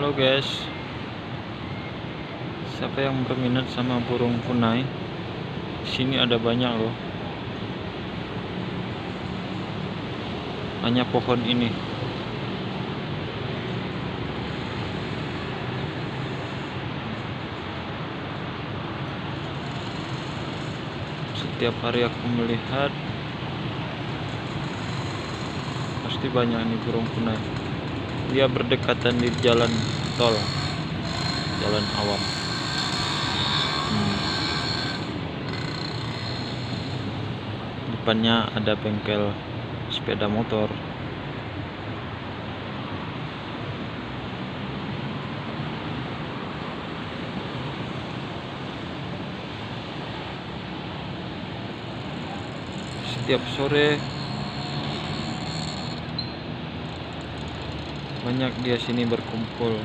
Halo guys, siapa yang berminat sama burung punai? Sini ada banyak loh. Hanya pohon ini. Setiap hari aku melihat, pasti banyak nih burung punai. Dia berdekatan di jalan tol, jalan awam. Depannya ada bengkel sepeda motor. Setiap sore banyak dia sini berkumpul.